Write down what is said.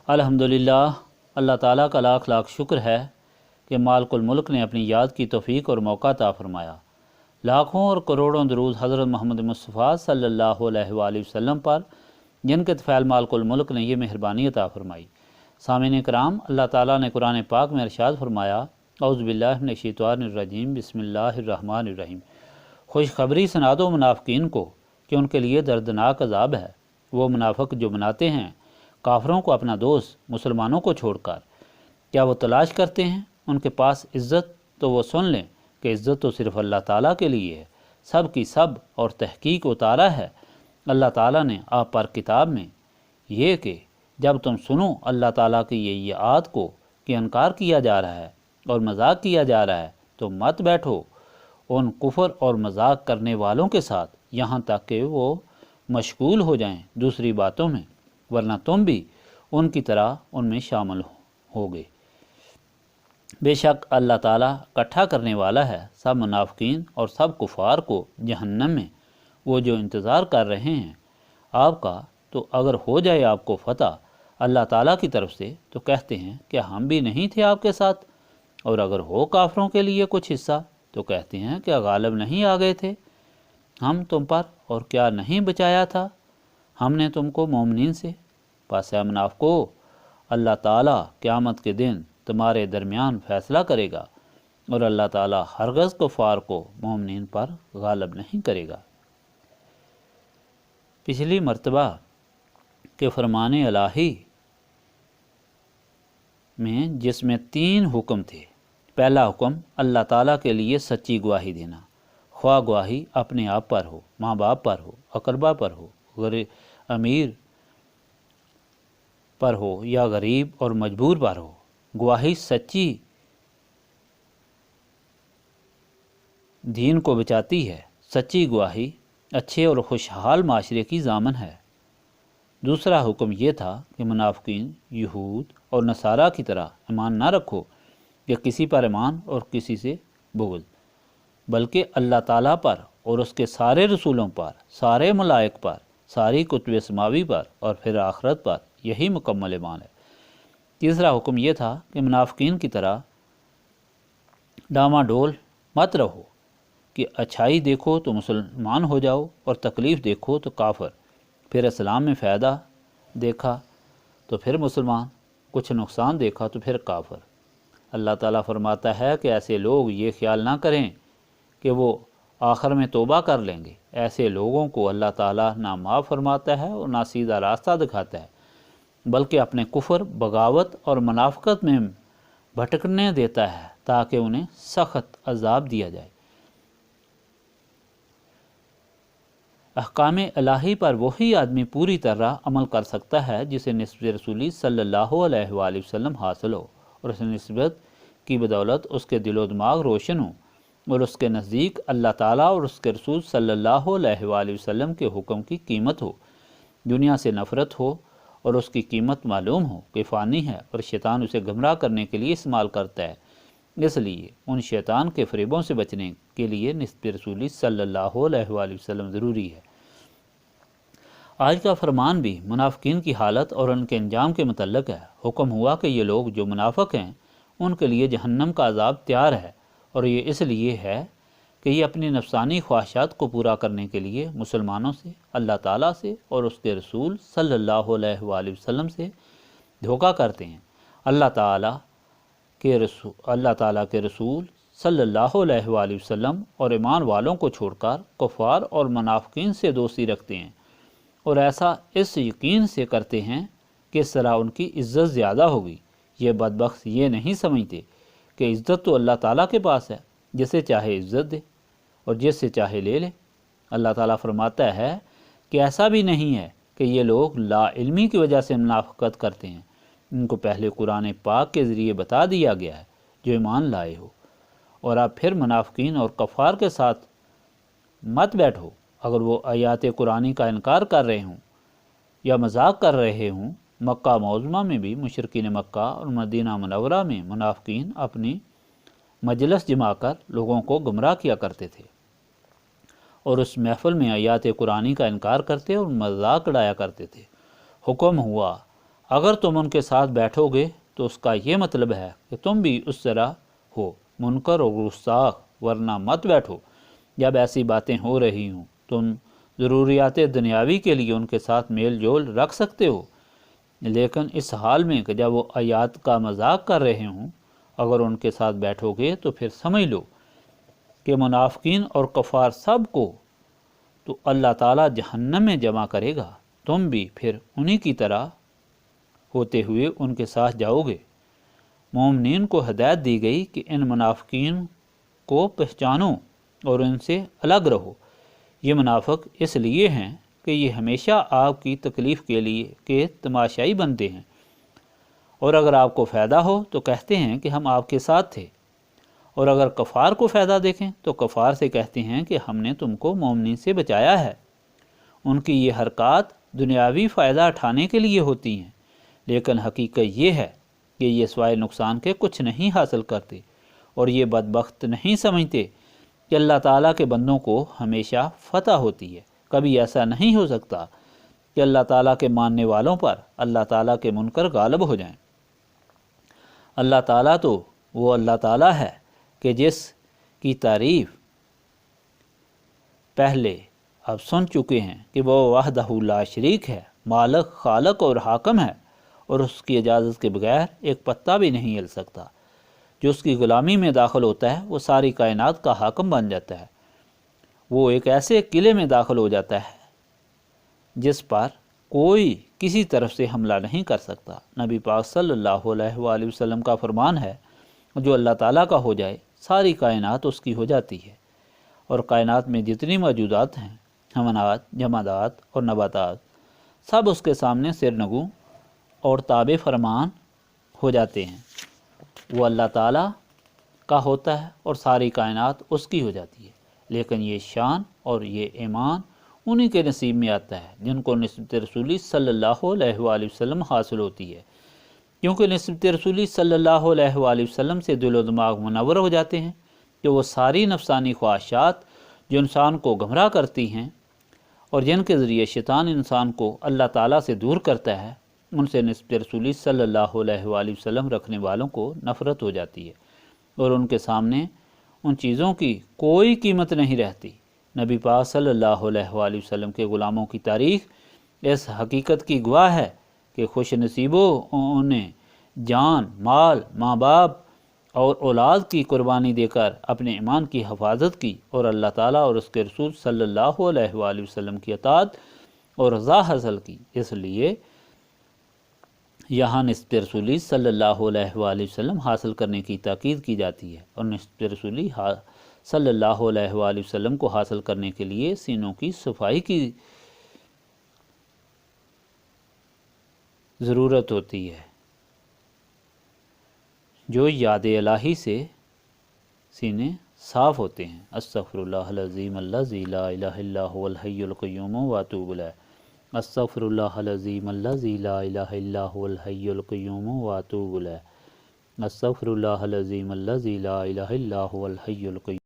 الحمدللہ، اللہ تعالیٰ کا لاکھ لاکھ شکر ہے کہ مالک الملک نے اپنی یاد کی توفیق اور موقع عطا فرمایا۔ لاکھوں اور کروڑوں درود حضرت محمد مصطفیٰ صلی اللہ علیہ وآلہ وسلم پر، جن کے طفیل مالک الملک نے یہ مہربانی عطا فرمائی۔ سامعین کرام، اللہ تعالیٰ نے قرآن پاک میں ارشاد فرمایا، اعوذ باللہ من الشیطان الرجیم، بسم اللہ الرحمن الرحیم۔ خوشخبری سنا دو منافقین کو کہ ان کے لیے دردناک عذاب ہے۔ وہ منافق جو بناتے ہیں کافروں کو اپنا دوست مسلمانوں کو چھوڑ کر، کیا وہ تلاش کرتے ہیں ان کے پاس عزت؟ تو وہ سن لیں کہ عزت تو صرف اللہ تعالیٰ کے لیے ہے۔ سب کی سب اور تحقیق اتارا ہے اللہ تعالیٰ نے آپ پر کتاب میں، یہ کہ جب تم سنو اللہ تعالیٰ کی یہ آیات کو کہ انکار کیا جا رہا ہے اور مذاق کیا جا رہا ہے، تو مت بیٹھو ان کفر اور مذاق کرنے والوں کے ساتھ یہاں تک کہ وہ مشغول ہو جائیں دوسری باتوں میں، ورنہ تم بھی ان کی طرح ان میں شامل ہوگے۔ بے شک اللہ تعالیٰ اکٹھا کرنے والا ہے سب منافقین اور سب کفار کو جہنم میں، وہ جو انتظار کر رہے ہیں آپ کا۔ تو اگر ہو جائے آپ کو فتح اللہ تعالیٰ کی طرف سے تو کہتے ہیں کہ ہم بھی نہیں تھے آپ کے ساتھ، اور اگر ہو کافروں کے لیے کچھ حصہ تو کہتے ہیں کہ غالب نہیں آ گئے تھے ہم تم پر، اور کیا نہیں بچایا تھا ہم نے تم کو مومنین سے؟ پس اے منافقو، اللہ تعالیٰ قیامت کے دن تمہارے درمیان فیصلہ کرے گا، اور اللہ تعالیٰ ہرگز کفار کو مومنین پر غالب نہیں کرے گا۔ پچھلی مرتبہ کے فرمان الہی میں جس میں 3 حکم تھے، پہلا حکم اللہ تعالیٰ کے لیے سچی گواہی دینا، خواہ گواہی اپنے آپ پر ہو، ماں باپ پر ہو، اقربا پر ہو، امیر پر ہو یا غریب اور مجبور پر ہو۔ گواہی سچی دین کو بچاتی ہے۔ سچی گواہی اچھے اور خوشحال معاشرے کی ضامن ہے۔ دوسرا حکم یہ تھا کہ منافقین، یہود اور نصارہ کی طرح ایمان نہ رکھو کہ کسی پر ایمان اور کسی سے بغض، بلکہ اللہ تعالیٰ پر اور اس کے سارے رسولوں پر، سارے ملائک پر، ساری کتب سماوی پر اور پھر آخرت پر، یہی مکمل ایمان ہے۔ تیسرا حکم یہ تھا کہ منافقین کی طرح ڈاما ڈول مت رہو کہ اچھائی دیکھو تو مسلمان ہو جاؤ اور تکلیف دیکھو تو کافر، پھر اسلام میں فائدہ دیکھا تو پھر مسلمان، کچھ نقصان دیکھا تو پھر کافر۔ اللہ تعالیٰ فرماتا ہے کہ ایسے لوگ یہ خیال نہ کریں کہ وہ آخر میں توبہ کر لیں گے۔ ایسے لوگوں کو اللہ تعالیٰ نہ معاف فرماتا ہے اور نہ سیدھا راستہ دکھاتا ہے، بلکہ اپنے کفر، بغاوت اور منافقت میں بھٹکنے دیتا ہے تاکہ انہیں سخت عذاب دیا جائے۔ احکام الہی پر وہی آدمی پوری طرح عمل کر سکتا ہے جسے نسبت رسولی صلی اللہ علیہ وآلہ وسلم حاصل ہو، اور اس نسبت کی بدولت اس کے دل و دماغ روشن ہو، اور اس کے نزدیک اللہ تعالیٰ اور اس کے رسول صلی اللہ علیہ وآلہ وسلم کے حکم کی قیمت ہو، دنیا سے نفرت ہو اور اس کی قیمت معلوم ہو کہ فانی ہے اور شیطان اسے گمراہ کرنے کے لیے استعمال کرتا ہے۔ اس لیے ان شیطان کے فریبوں سے بچنے کے لیے نسبت رسولی صلی اللہ علیہ وآلہ وسلم ضروری ہے۔ آج کا فرمان بھی منافقین کی حالت اور ان کے انجام کے متعلق ہے۔ حکم ہوا کہ یہ لوگ جو منافق ہیں ان کے لیے جہنم کا عذاب تیار ہے، اور یہ اس لیے ہے کہ یہ اپنی نفسانی خواہشات کو پورا کرنے کے لیے مسلمانوں سے، اللہ تعالیٰ سے اور اس کے رسول صلی اللہ علیہ وآلہ وسلم سے دھوکہ کرتے ہیں۔ اللہ تعالیٰ کے رسول صلی اللہ علیہ وآلہ وسلم اور ایمان والوں کو چھوڑ کر کفار اور منافقین سے دوستی رکھتے ہیں، اور ایسا اس یقین سے کرتے ہیں کہ اس طرح ان کی عزت زیادہ ہوگی۔ یہ بدبخت یہ نہیں سمجھتے کہ عزت تو اللہ تعالیٰ کے پاس ہے، جسے چاہے عزت دے اور جس سے چاہے لے لے۔ اللہ تعالیٰ فرماتا ہے کہ ایسا بھی نہیں ہے کہ یہ لوگ لا علمی کی وجہ سے منافقت کرتے ہیں، ان کو پہلے قرآن پاک کے ذریعے بتا دیا گیا ہے جو ایمان لائے ہو، اور اب پھر منافقین اور کفار کے ساتھ مت بیٹھو۔ اگر وہ آیات قرآنی کا انکار کر رہے ہوں یا مذاق کر رہے ہوں، مکہ معظمہ میں بھی مشرکین مکہ اور مدینہ منورہ میں منافقین اپنی مجلس جما کر لوگوں کو گمراہ کیا کرتے تھے، اور اس محفل میں آیات قرآنی کا انکار کرتے اور مذاق اڑایا کرتے تھے۔ حکم ہوا اگر تم ان کے ساتھ بیٹھو گے تو اس کا یہ مطلب ہے کہ تم بھی اس طرح ہو منکر اور گستاخ، ورنہ مت بیٹھو۔ جب ایسی باتیں ہو رہی ہوں تم ضروریات دنیاوی کے لیے ان کے ساتھ میل جول رکھ سکتے ہو، لیکن اس حال میں کہ جب وہ آیات کا مذاق کر رہے ہوں اگر ان کے ساتھ بیٹھو گے تو پھر سمجھ لو کہ منافقین اور کفار سب کو تو اللہ تعالیٰ جہنم میں جمع کرے گا، تم بھی پھر انہی کی طرح ہوتے ہوئے ان کے ساتھ جاؤ گے۔ مومنین کو ہدایت دی گئی کہ ان منافقین کو پہچانو اور ان سے الگ رہو۔ یہ منافق اس لیے ہیں کہ یہ ہمیشہ آپ کی تکلیف کے لیے تماشائی بنتے ہیں، اور اگر آپ کو فائدہ ہو تو کہتے ہیں کہ ہم آپ کے ساتھ تھے، اور اگر کفار کو فائدہ دیکھیں تو کفار سے کہتے ہیں کہ ہم نے تم کو مومنین سے بچایا ہے۔ ان کی یہ حرکات دنیاوی فائدہ اٹھانے کے لیے ہوتی ہیں، لیکن حقیقت یہ ہے کہ یہ سوائے نقصان کے کچھ نہیں حاصل کرتے، اور یہ بدبخت نہیں سمجھتے کہ اللہ تعالیٰ کے بندوں کو ہمیشہ فتح ہوتی ہے۔ کبھی ایسا نہیں ہو سکتا کہ اللہ تعالیٰ کے ماننے والوں پر اللہ تعالیٰ کے منکر غالب ہو جائیں۔ اللہ تعالیٰ تو وہ اللہ تعالیٰ ہے کہ جس کی تعریف پہلے اب سن چکے ہیں کہ وہ وحدہ لا شریک ہے، مالک، خالق اور حاکم ہے، اور اس کی اجازت کے بغیر ایک پتا بھی نہیں ہل سکتا۔ جو اس کی غلامی میں داخل ہوتا ہے وہ ساری کائنات کا حاکم بن جاتا ہے۔ وہ ایک ایسے قلعے میں داخل ہو جاتا ہے جس پر کوئی کسی طرف سے حملہ نہیں کر سکتا۔ نبی پاک صلی اللہ علیہ وآلہ وسلم کا فرمان ہے، جو اللہ تعالیٰ کا ہو جائے ساری کائنات اس کی ہو جاتی ہے، اور کائنات میں جتنی موجودات ہیں، حیوانات، جمادات اور نباتات، سب اس کے سامنے سرنگوں اور تابع فرمان ہو جاتے ہیں۔ وہ اللہ تعالیٰ کا ہوتا ہے اور ساری کائنات اس کی ہو جاتی ہے، لیکن یہ شان اور یہ ایمان انہی کے نصیب میں آتا ہے جن کو نسبت رسولی صلی اللہ علیہ وآلہ وسلم حاصل ہوتی ہے، کیونکہ نسبت رسولی صلی اللہ علیہ وآلہ وسلم سے دل و دماغ منور ہو جاتے ہیں کہ وہ ساری نفسانی خواہشات جو انسان کو گمراہ کرتی ہیں اور جن کے ذریعے شیطان انسان کو اللہ تعالیٰ سے دور کرتا ہے، ان سے نسبت رسولی صلی اللہ علیہ وآلہ وسلم رکھنے والوں کو نفرت ہو جاتی ہے، اور ان کے سامنے ان چیزوں کی کوئی قیمت نہیں رہتی۔ نبی پاک صلی اللہ علیہ وآلہ وسلم کے غلاموں کی تاریخ اس حقیقت کی گواہ ہے کہ خوش نصیبوں نے جان، مال، ماں باپ اور اولاد کی قربانی دے کر اپنے ایمان کی حفاظت کی، اور اللہ تعالیٰ اور اس کے رسول صلی اللہ علیہ وآلہ وسلم کی اطاعت اور رضا حاصل کی۔ اس لیے یہاں نسبت رسولی صلی اللہ علیہ وآلہ وسلم حاصل کرنے کی تاکید کی جاتی ہے، اور نسبت رسولی صلی اللہ علیہ وآلہ وسلم کو حاصل کرنے کے لیے سینوں کی صفائی کی ضرورت ہوتی ہے، جو یاد الہی سے سینے صاف ہوتے ہیں۔ استغفر اللہ العظیم الذی لا الہ الا هو الحی القیوم واتوب الیہ۔ استغفر اللہ العظیم الذی لا الہ الا هو الحی القیوم واتوب الیہ۔ استغفر اللہ العظیم الذی لا الہ الا هو الحی القیوم